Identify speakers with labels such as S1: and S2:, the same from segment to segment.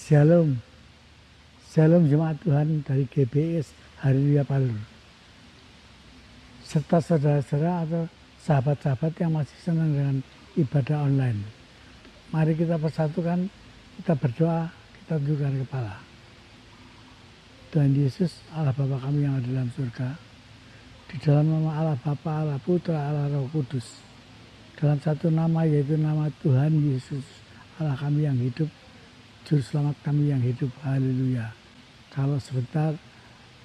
S1: Shalom, Shalom jemaat Tuhan dari GBS Haleluya Palur, serta saudara-saudara atau sahabat-sahabat yang masih senang dengan ibadah online. Mari kita persatukan, kita berdoa, kita tundukkan kepala. Tuhan Yesus, Allah Bapa kami yang ada dalam surga, di dalam nama Allah Bapa, Allah Putra, Allah Roh Kudus, dalam satu nama yaitu nama Tuhan Yesus, Allah kami yang hidup, Juru Selamat kami yang hidup. Haleluya. Kalau sebentar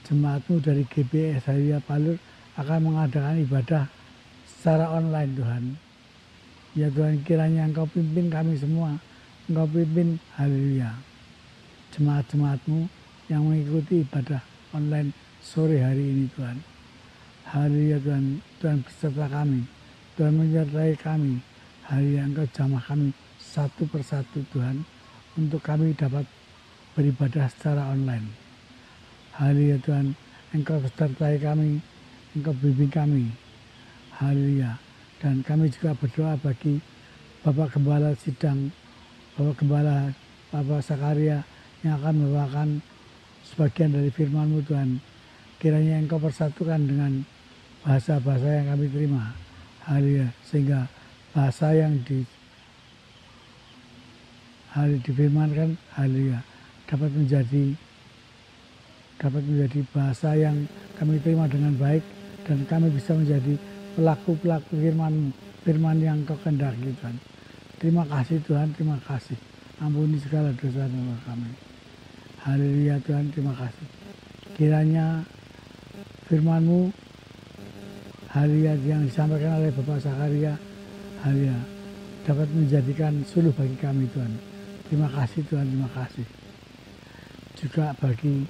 S1: jemaatmu dari GBS Haleluya Palur akan mengadakan ibadah secara online Tuhan. Ya Tuhan, kiranya Engkau pimpin kami semua, Engkau pimpin haleluya. Jemaat-jemaatmu yang mengikuti ibadah online sore hari ini Tuhan. Haleluya Tuhan, Tuhan beserta kami, Tuhan menyertai kami. Haleluya, Engkau jamah kami satu persatu Tuhan, untuk kami dapat beribadah secara online. Haleluya Tuhan, Engkau besertai kami, Engkau bimbing kami. Haleluya. Dan kami juga berdoa bagi Bapak Gembala Sidang, Bapak Gembala Bapak Sakaria yang akan membawakan sebagian dari firman-Mu Tuhan. Kiranya Engkau persatukan dengan bahasa-bahasa yang kami terima. Haleluya. Sehingga bahasa yang difirmankan, haleluya, dapat menjadi bahasa yang kami terima dengan baik, dan kami bisa menjadi pelaku-pelaku firman yang Kau kehendaki Tuhan. Terima kasih Tuhan, terima kasih. Ampuni segala dosa-dosa kami. Haleluya Tuhan, terima kasih. Kiranya firman-Mu, haleluya, yang disampaikan oleh Bapak Sakaria, haleluya, dapat menjadikan suluh bagi kami Tuhan. Terima kasih Tuhan, terima kasih. Juga bagi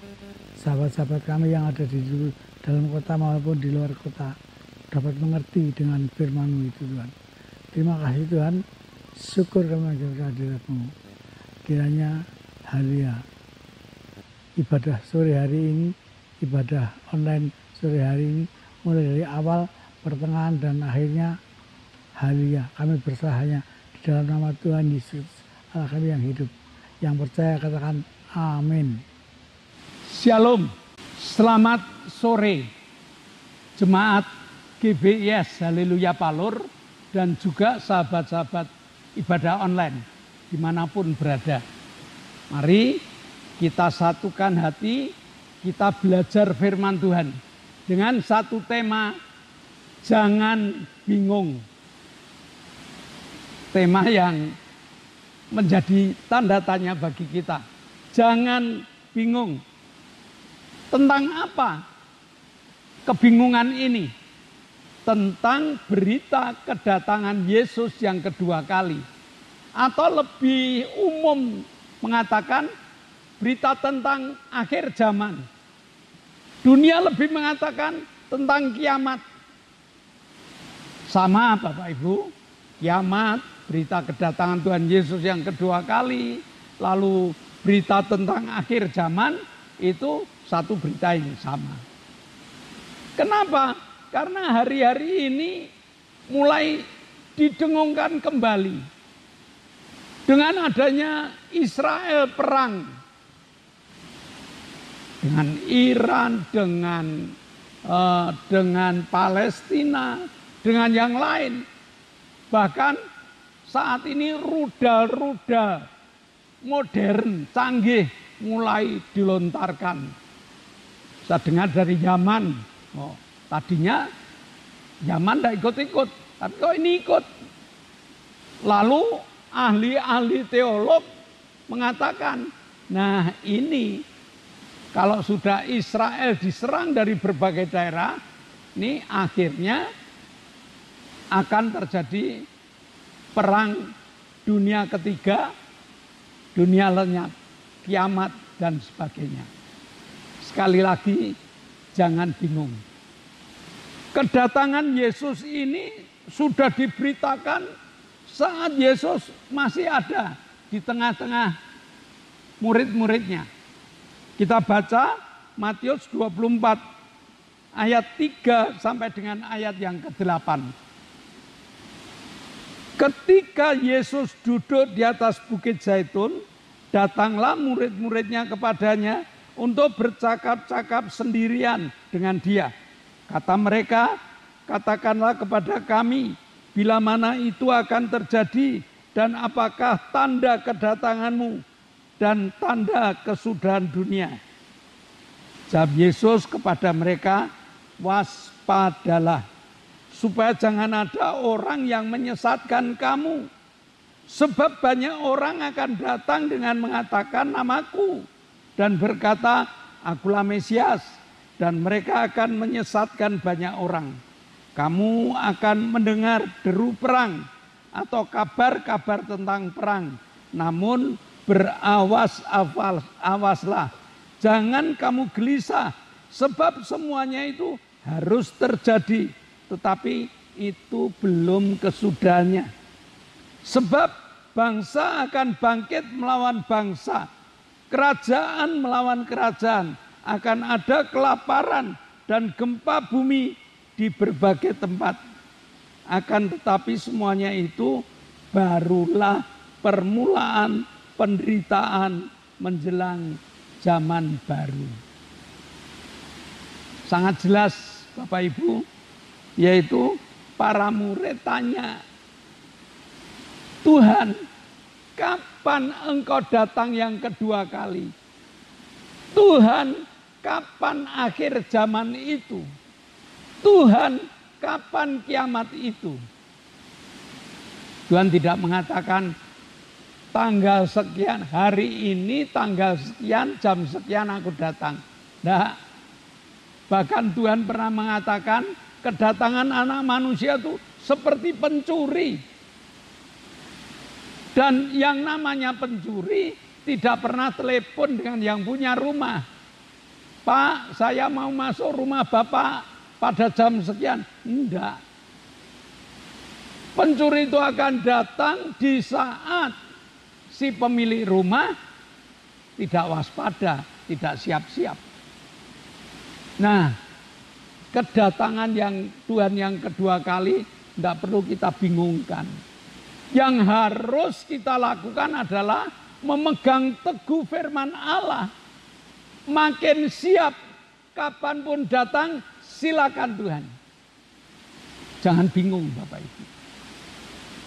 S1: sahabat-sahabat kami yang ada di dalam kota maupun di luar kota, dapat mengerti dengan firman-Mu itu Tuhan. Terima kasih Tuhan, syukur kami akan kehadirat-Mu. Kiranya haleluya, ibadah sore hari ini, ibadah online sore hari ini, mulai dari awal, pertengahan, dan akhirnya, haleluya, kami berserahnya di dalam nama Tuhan Yesus, Allah kami yang hidup. Yang percaya katakan amin.
S2: Shalom, selamat sore jemaat GBS Haleluya Palur dan juga sahabat-sahabat ibadah online dimanapun berada. Mari kita satukan hati, kita belajar firman Tuhan dengan satu tema, jangan bingung. Tema yang menjadi tanda tanya bagi kita. Jangan bingung. Tentang apa kebingungan ini? Tentang berita kedatangan Yesus yang kedua kali. Atau lebih umum mengatakan berita tentang akhir zaman. Dunia lebih mengatakan tentang kiamat. Sama Bapak Ibu, kiamat, berita kedatangan Tuhan Yesus yang kedua kali, lalu berita tentang akhir zaman, itu satu berita yang sama. Kenapa? Karena hari-hari ini mulai didengungkan kembali. Dengan adanya Israel perang dengan Iran, dengan Palestina, dengan yang lain. Bahkan saat ini rudal-rudal modern, canggih mulai dilontarkan. Saya dengar dari Yaman. Tadinya Yaman tidak ikut-ikut, tapi kok ini ikut. Lalu ahli-ahli teolog mengatakan, nah ini kalau sudah Israel diserang dari berbagai daerah, ini akhirnya akan terjadi perang dunia ketiga, dunia lenyap, kiamat, dan sebagainya. Sekali lagi, jangan bingung. Kedatangan Yesus ini sudah diberitakan saat Yesus masih ada di tengah-tengah murid-muridnya. Kita baca Matius 24 ayat 3 sampai dengan ayat yang ke-8. Ketika Yesus duduk di atas Bukit Zaitun, datanglah murid-muridnya kepadanya untuk bercakap-cakap sendirian dengan dia. Kata mereka, katakanlah kepada kami, bila mana itu akan terjadi dan apakah tanda kedatanganmu dan tanda kesudahan dunia. Jawab Yesus kepada mereka, waspadalah, supaya jangan ada orang yang menyesatkan kamu. Sebab banyak orang akan datang dengan mengatakan namaku dan berkata, akulah Mesias, dan mereka akan menyesatkan banyak orang. Kamu akan mendengar deru perang atau kabar-kabar tentang perang. Namun awaslah, jangan kamu gelisah, sebab semuanya itu harus terjadi, tetapi itu belum kesudahannya. Sebab bangsa akan bangkit melawan bangsa, kerajaan melawan kerajaan, akan ada kelaparan dan gempa bumi di berbagai tempat. Akan tetapi semuanya itu barulah permulaan penderitaan menjelang zaman baru. Sangat jelas Bapak Ibu, yaitu para murid tanya, Tuhan, kapan engkau datang yang kedua kali? Tuhan, kapan akhir zaman itu? Tuhan, kapan kiamat itu? Tuhan tidak mengatakan tanggal sekian, hari ini tanggal sekian, jam sekian aku datang. Nah, bahkan Tuhan pernah mengatakan kedatangan anak manusia itu seperti pencuri. Dan yang namanya pencuri tidak pernah telepon dengan yang punya rumah. Pak, saya mau masuk rumah Bapak pada jam sekian. Enggak. Pencuri itu akan datang di saat si pemilik rumah tidak waspada, tidak siap-siap. Nah, kedatangan yang Tuhan yang kedua kali tidak perlu kita bingungkan. Yang harus kita lakukan adalah memegang teguh firman Allah. Makin siap, kapanpun datang, silakan Tuhan. Jangan bingung Bapak Ibu.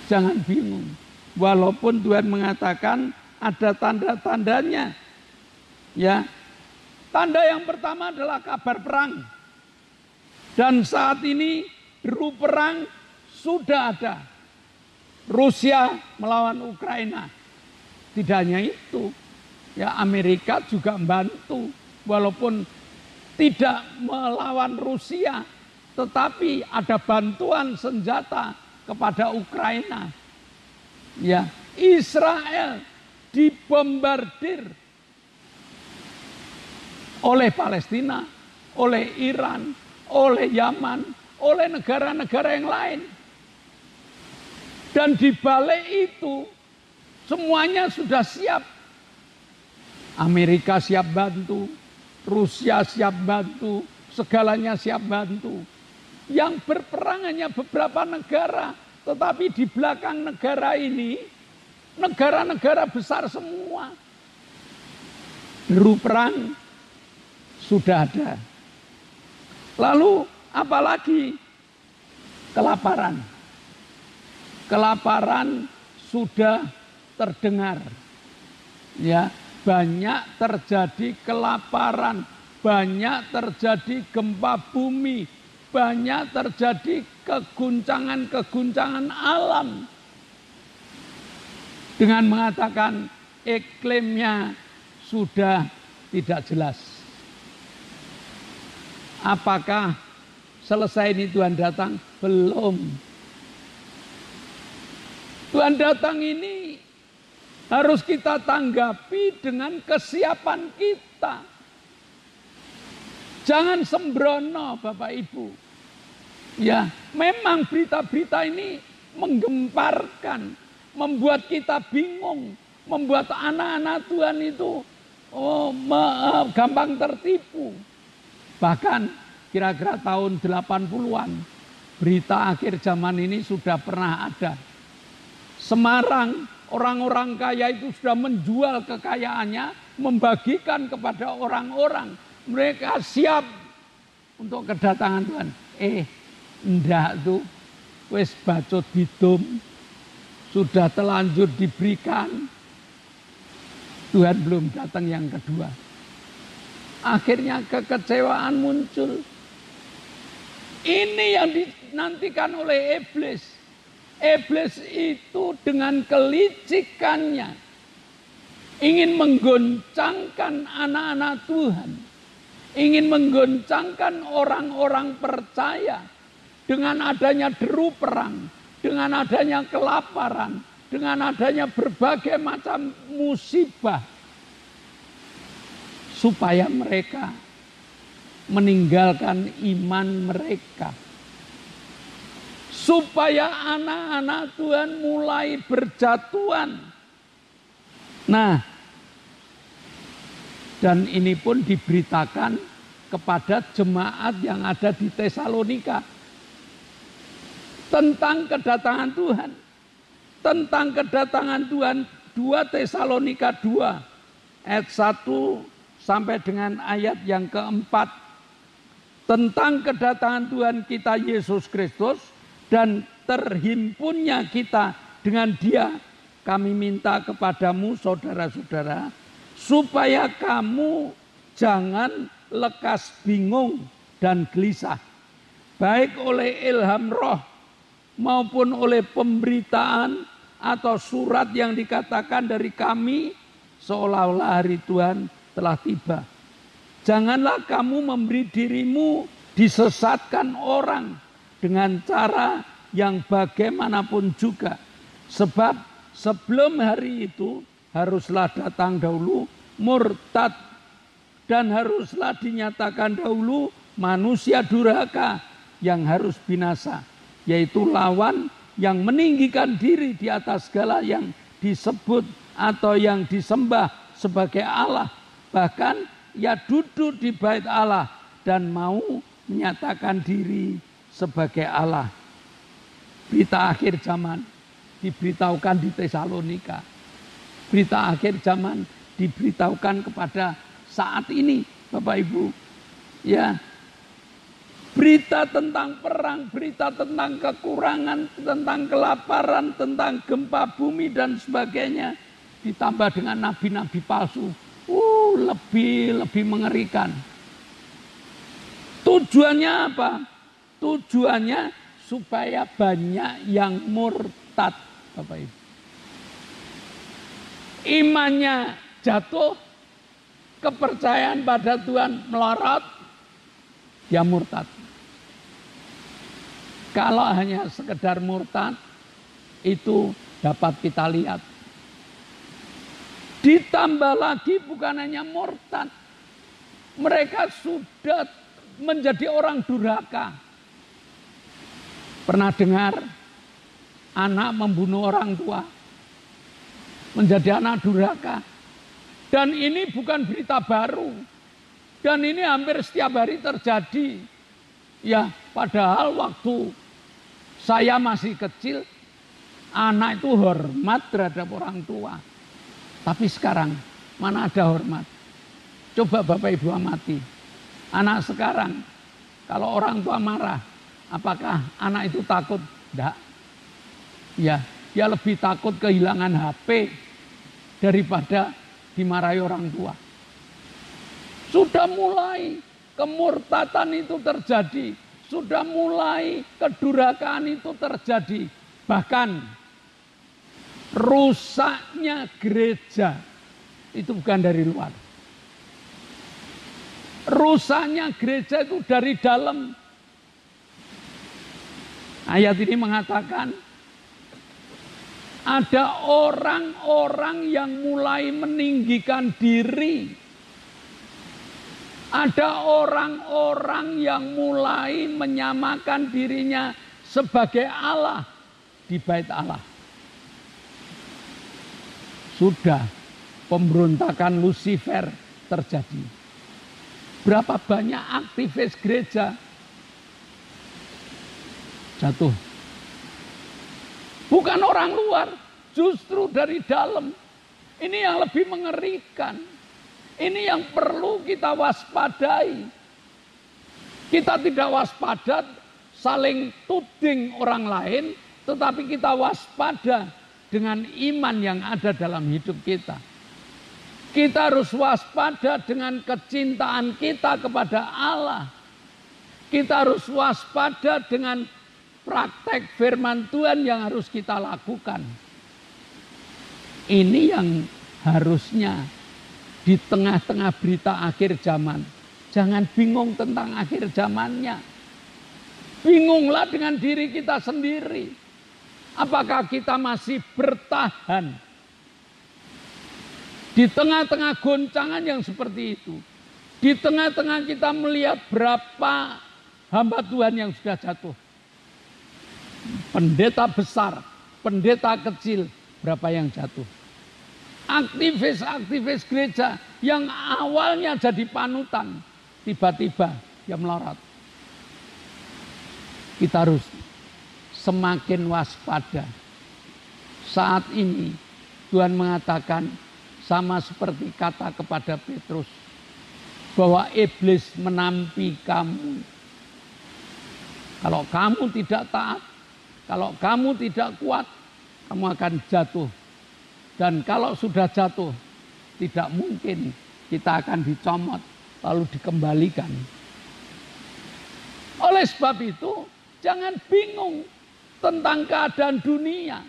S2: Jangan bingung. Walaupun Tuhan mengatakan ada tanda-tandanya. Ya. Tanda yang pertama adalah kabar perang. Dan saat ini deru perang sudah ada. Rusia melawan Ukraina. Tidak hanya itu, ya Amerika juga membantu, walaupun tidak melawan Rusia, tetapi ada bantuan senjata kepada Ukraina. Ya, Israel dibombardir oleh Palestina, oleh Iran, oleh Yaman, oleh negara-negara yang lain. Dan di balik itu semuanya sudah siap. Amerika siap bantu, Rusia siap bantu, segalanya siap bantu. Yang berperang hanya beberapa negara, tetapi di belakang negara ini negara-negara besar semua. Deru perang sudah ada. Lalu apalagi kelaparan. Kelaparan sudah terdengar. Ya, banyak terjadi kelaparan, banyak terjadi gempa bumi, banyak terjadi keguncangan-keguncangan alam. Dengan mengatakan iklimnya sudah tidak jelas. Apakah selesai ini Tuhan datang? Belum. Tuhan datang ini harus kita tanggapi dengan kesiapan kita. Jangan sembrono Bapak Ibu. Ya, memang berita-berita ini menggemparkan, membuat kita bingung, membuat anak-anak Tuhan itu gampang tertipu. Bahkan kira-kira tahun 80-an, berita akhir zaman ini sudah pernah ada. Semarang orang-orang kaya itu sudah menjual kekayaannya, membagikan kepada orang-orang. Mereka siap untuk kedatangan Tuhan. Ndak tuh, wis bacot didum, sudah telanjur diberikan. Tuhan belum datang yang kedua. Akhirnya kekecewaan muncul. Ini yang dinantikan oleh iblis. Iblis itu dengan kelicikannya ingin menggoncangkan anak-anak Tuhan. Ingin menggoncangkan orang-orang percaya dengan adanya deru perang, dengan adanya kelaparan, dengan adanya berbagai macam musibah, supaya mereka meninggalkan iman mereka, supaya anak-anak Tuhan mulai berjatuhan. Nah, dan ini pun diberitakan kepada jemaat yang ada di Tesalonika tentang kedatangan Tuhan. Tentang kedatangan Tuhan, 2 Tesalonika 2 ayat 1 sampai dengan ayat yang keempat. Tentang kedatangan Tuhan kita Yesus Kristus dan terhimpunnya kita dengan Dia, kami minta kepadamu saudara-saudara, supaya kamu jangan lekas bingung dan gelisah, baik oleh ilham roh maupun oleh pemberitaan atau surat yang dikatakan dari kami, seolah-olah hari Tuhan telah tiba. Janganlah kamu memberi dirimu disesatkan orang dengan cara yang bagaimanapun juga. Sebab sebelum hari itu haruslah datang dahulu murtad, dan haruslah dinyatakan dahulu manusia durhaka yang harus binasa, yaitu lawan yang meninggikan diri di atas segala yang disebut atau yang disembah sebagai Allah. Bahkan ia duduk di bait Allah dan mau menyatakan diri sebagai Allah. Berita akhir zaman diberitahukan di Tesalonika. Berita akhir zaman diberitahukan kepada saat ini, Bapak Ibu. Ya. Berita tentang perang, berita tentang kekurangan, tentang kelaparan, tentang gempa bumi dan sebagainya. Ditambah dengan nabi-nabi palsu. Lebih mengerikan. Tujuannya apa? Tujuannya supaya banyak yang murtad, Bapak Ibu. Imannya jatuh, kepercayaan pada Tuhan melorot, dia murtad. Kalau hanya sekedar murtad, itu dapat kita lihat. Ditambah lagi bukan hanya murtad, mereka sudah menjadi orang durhaka. Pernah dengar anak membunuh orang tua, menjadi anak durhaka. Dan ini bukan berita baru. Dan ini hampir setiap hari terjadi. Ya, padahal waktu saya masih kecil, anak itu hormat terhadap orang tua. Tapi sekarang, mana ada hormat? Coba Bapak Ibu amati. Anak sekarang, kalau orang tua marah, apakah anak itu takut? Tidak. Ya, dia lebih takut kehilangan HP daripada dimarahi orang tua. Sudah mulai kemurtatan itu terjadi. Sudah mulai kedurhakaan itu terjadi. Bahkan rusaknya gereja itu bukan dari luar. Rusaknya gereja itu dari dalam. Ayat ini mengatakan ada orang-orang yang mulai meninggikan diri. Ada orang-orang yang mulai menyamakan dirinya sebagai Allah di bait Allah. Sudah pemberontakan Lucifer terjadi. Berapa banyak aktivis gereja jatuh. Bukan orang luar, justru dari dalam. Ini yang lebih mengerikan. Ini yang perlu kita waspadai. Kita tidak waspada saling tuding orang lain, tetapi kita waspada dengan iman yang ada dalam hidup kita. Kita harus waspada dengan kecintaan kita kepada Allah. Kita harus waspada dengan praktek firman Tuhan yang harus kita lakukan. Ini yang harusnya di tengah-tengah berita akhir zaman. Jangan bingung tentang akhir zamannya. Bingunglah dengan diri kita sendiri. Apakah kita masih bertahan di tengah-tengah goncangan yang seperti itu? Di tengah-tengah kita melihat berapa hamba Tuhan yang sudah jatuh. Pendeta besar, pendeta kecil, berapa yang jatuh. Aktivis-aktivis gereja yang awalnya jadi panutan, tiba-tiba dia melorot. Kita harus semakin waspada. Saat ini Tuhan mengatakan sama seperti kata kepada Petrus, bahwa iblis menampi kamu. Kalau kamu tidak taat, kalau kamu tidak kuat, kamu akan jatuh. Dan kalau sudah jatuh, tidak mungkin kita akan dicomot lalu dikembalikan. Oleh sebab itu, jangan bingung tentang keadaan dunia.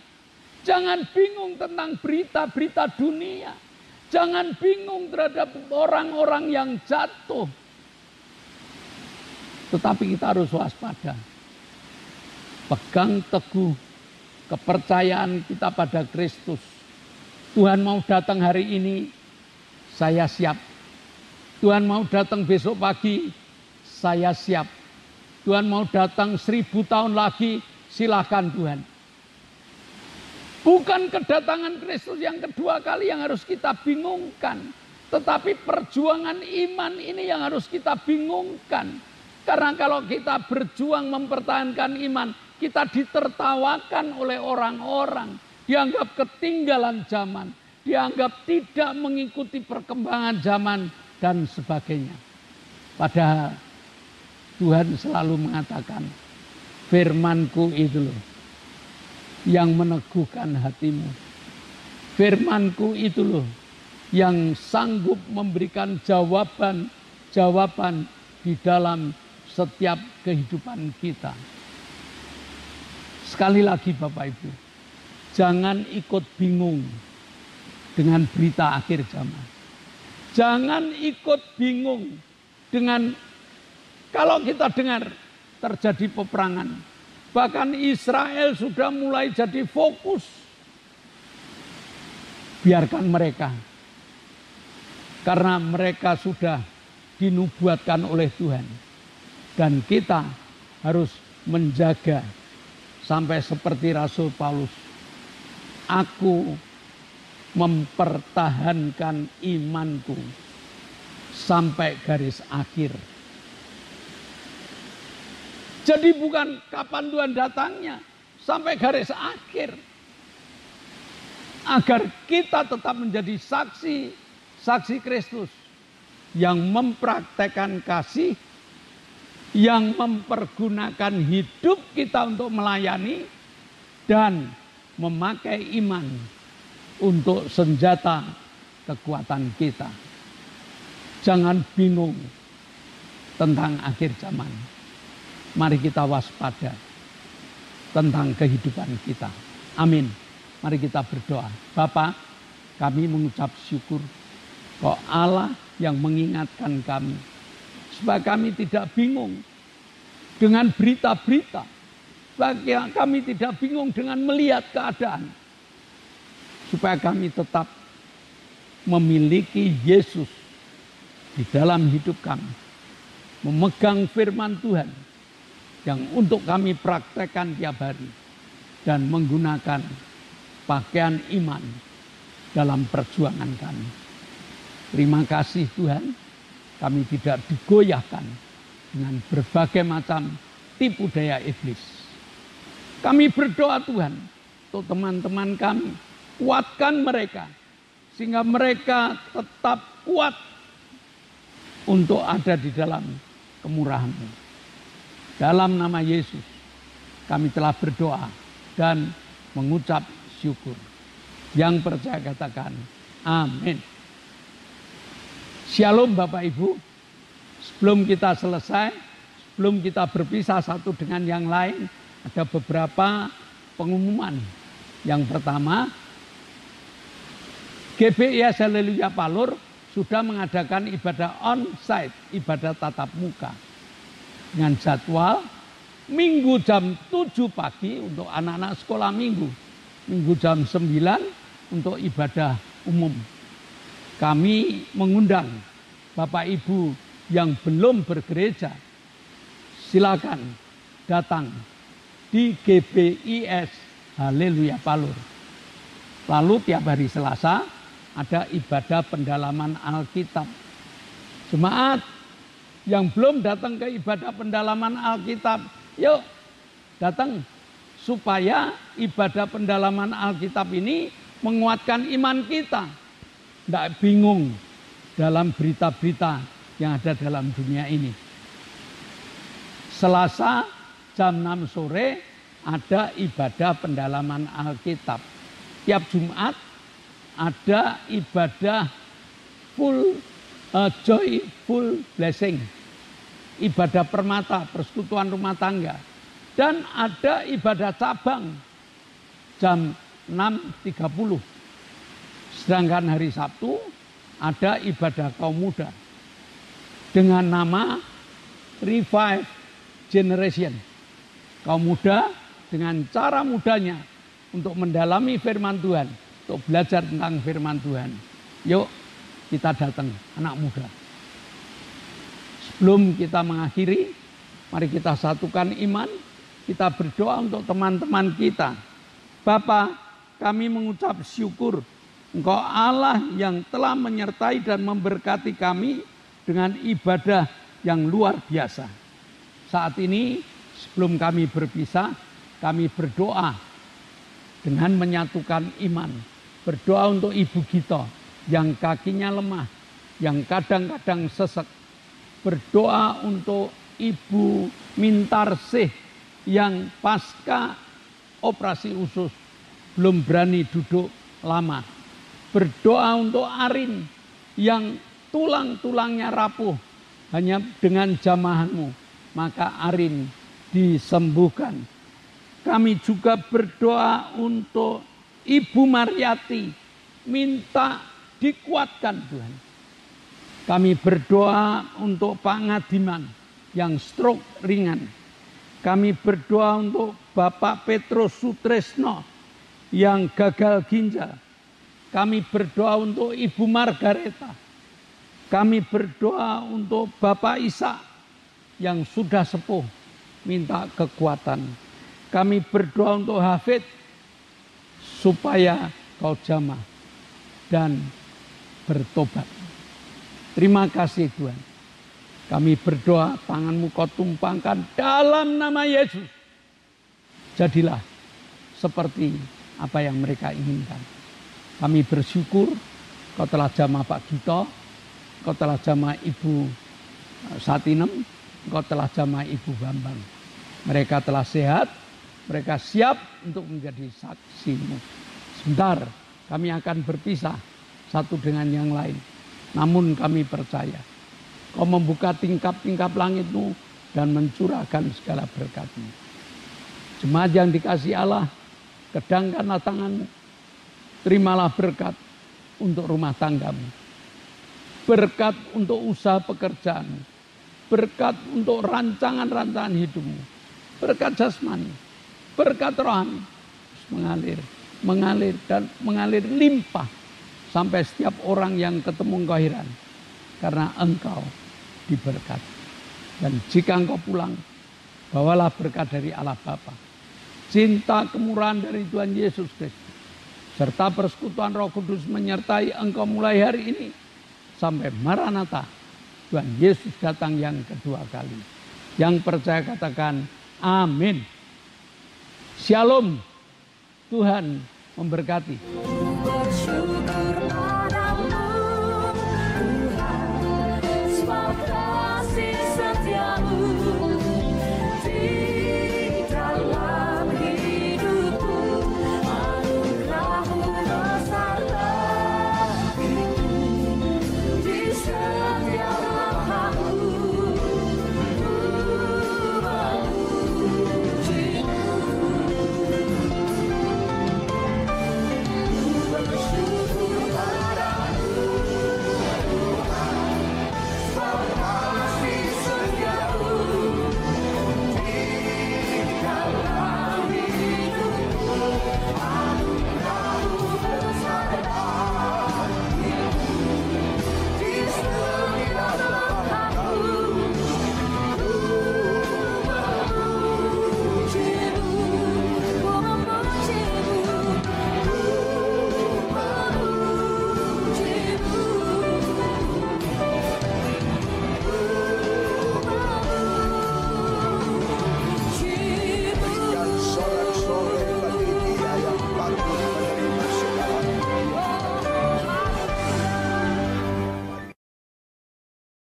S2: Jangan bingung tentang berita-berita dunia. Jangan bingung terhadap orang-orang yang jatuh. Tetapi kita harus waspada. Pegang teguh kepercayaan kita pada Kristus. Tuhan mau datang hari ini, saya siap. Tuhan mau datang besok pagi, saya siap. Tuhan mau datang 1000 tahun lagi, silakan Tuhan. Bukan kedatangan Kristus yang kedua kali yang harus kita bingungkan. Tetapi perjuangan iman ini yang harus kita bingungkan. Karena kalau kita berjuang mempertahankan iman, kita ditertawakan oleh orang-orang. Dianggap ketinggalan zaman. Dianggap tidak mengikuti perkembangan zaman dan sebagainya. Padahal Tuhan selalu mengatakan, firman-Ku itu loh yang meneguhkan hatimu. Firman-Ku itu loh yang sanggup memberikan jawaban di dalam setiap kehidupan kita. Sekali lagi Bapak Ibu, jangan ikut bingung dengan berita akhir zaman. Jangan ikut bingung dengan kalau kita dengar terjadi peperangan. Bahkan Israel sudah mulai jadi fokus. Biarkan mereka. Karena mereka sudah dinubuatkan oleh Tuhan. Dan kita harus menjaga sampai seperti Rasul Paulus. Aku mempertahankan imanku sampai garis akhir. Jadi bukan kapan Tuhan datangnya, sampai garis akhir. Agar kita tetap menjadi saksi Kristus yang mempraktekkan kasih, yang mempergunakan hidup kita untuk melayani dan memakai iman untuk senjata kekuatan kita. Jangan bingung tentang akhir zaman. Mari kita waspada tentang kehidupan kita. Amin. Mari kita berdoa. Bapa, kami mengucap syukur kok Allah yang mengingatkan kami. Supaya kami tidak bingung dengan berita-berita. Supaya kami tidak bingung dengan melihat keadaan. Supaya kami tetap memiliki Yesus di dalam hidup kami. Memegang firman Tuhan yang untuk kami praktekkan tiap hari. Dan menggunakan pakaian iman dalam perjuangan kami. Terima kasih Tuhan, kami tidak digoyahkan dengan berbagai macam tipu daya iblis. Kami berdoa Tuhan untuk teman-teman kami Kuatkan mereka sehingga mereka tetap kuat untuk ada di dalam kemurahan-Mu. Dalam nama Yesus kami telah berdoa dan mengucap syukur. Yang percaya katakan amin. Shalom Bapak Ibu. Sebelum kita selesai, sebelum kita berpisah satu dengan yang lain, ada beberapa pengumuman. Yang pertama, GBIS Haleluya Palur sudah mengadakan ibadah on-site, ibadah tatap muka. Dengan jadwal Minggu jam 7 pagi untuk anak-anak sekolah minggu. Minggu jam 9 untuk ibadah umum. Kami mengundang Bapak Ibu yang belum bergereja, silakan datang di GBIS Haleluya Palur. Lalu tiap hari Selasa ada ibadah pendalaman Alkitab. Jemaat yang belum datang ke ibadah pendalaman Alkitab, yuk datang supaya ibadah pendalaman Alkitab ini menguatkan iman kita. Tidak bingung dalam berita-berita yang ada dalam dunia ini. Selasa jam 6 sore ada ibadah pendalaman Alkitab. Tiap Jumat ada ibadah joyful blessing. Ibadah permata, persekutuan rumah tangga. Dan ada ibadah cabang jam 6.30. Sedangkan hari Sabtu ada ibadah kaum muda dengan nama Revive Generation. Kaum muda dengan cara mudanya untuk mendalami firman Tuhan, untuk belajar tentang firman Tuhan. Yuk kita datang anak muda. Sebelum kita mengakhiri, mari kita satukan iman. Kita berdoa untuk teman-teman kita. Bapa, kami mengucap syukur Engkau Allah yang telah menyertai dan memberkati kami dengan ibadah yang luar biasa. Saat ini sebelum kami berpisah, kami berdoa dengan menyatukan iman. Berdoa untuk Ibu Gito yang kakinya lemah, yang kadang-kadang sesek. Berdoa untuk Ibu Mintarsih yang pasca operasi usus belum berani duduk lama. Berdoa untuk Arin yang tulang-tulangnya rapuh hanya dengan jamahanmu, maka Arin disembuhkan. Kami juga berdoa untuk Ibu Mariati, minta dikuatkan Tuhan. Kami berdoa untuk Pak Ngadiman yang stroke ringan. Kami berdoa untuk Bapak Petrus Sutresno yang gagal ginjal. Kami berdoa untuk Ibu Margareta. Kami berdoa untuk Bapak Ishak yang sudah sepuh, minta kekuatan. Kami berdoa untuk Hafid supaya kau jamah dan bertobat. Terima kasih Tuhan. Kami berdoa, tanganmu kau tumpangkan dalam nama Yesus. Jadilah seperti apa yang mereka inginkan. Kami bersyukur kau telah jamah Pak Gito, kau telah jamah Ibu Satinem, kau telah jamah Ibu Bambang. Mereka telah sehat, mereka siap untuk menjadi saksimu. Sebentar kami akan berpisah satu dengan yang lain. Namun kami percaya kau membuka tingkap-tingkap langitmu dan mencurahkan segala berkat-Mu. Jemaat yang dikasihi Allah, kedangkanlah tanganmu. Terimalah berkat untuk rumah tanggamu. Berkat untuk usaha pekerjaanmu. Berkat untuk rancangan-rancangan hidupmu. Berkat jasmani. Berkat rohani. Mengalir, mengalir dan mengalir limpah. Sampai setiap orang yang ketemu engkau heran. Karena engkau diberkati. Dan jika engkau pulang, bawalah berkat dari Allah Bapa. Cinta kemurahan dari Tuhan Yesus Kristus. Serta persekutuan Roh Kudus menyertai engkau mulai hari ini. Sampai Maranatha. Tuhan Yesus datang yang kedua kali. Yang percaya katakan amin. Shalom. Tuhan memberkati.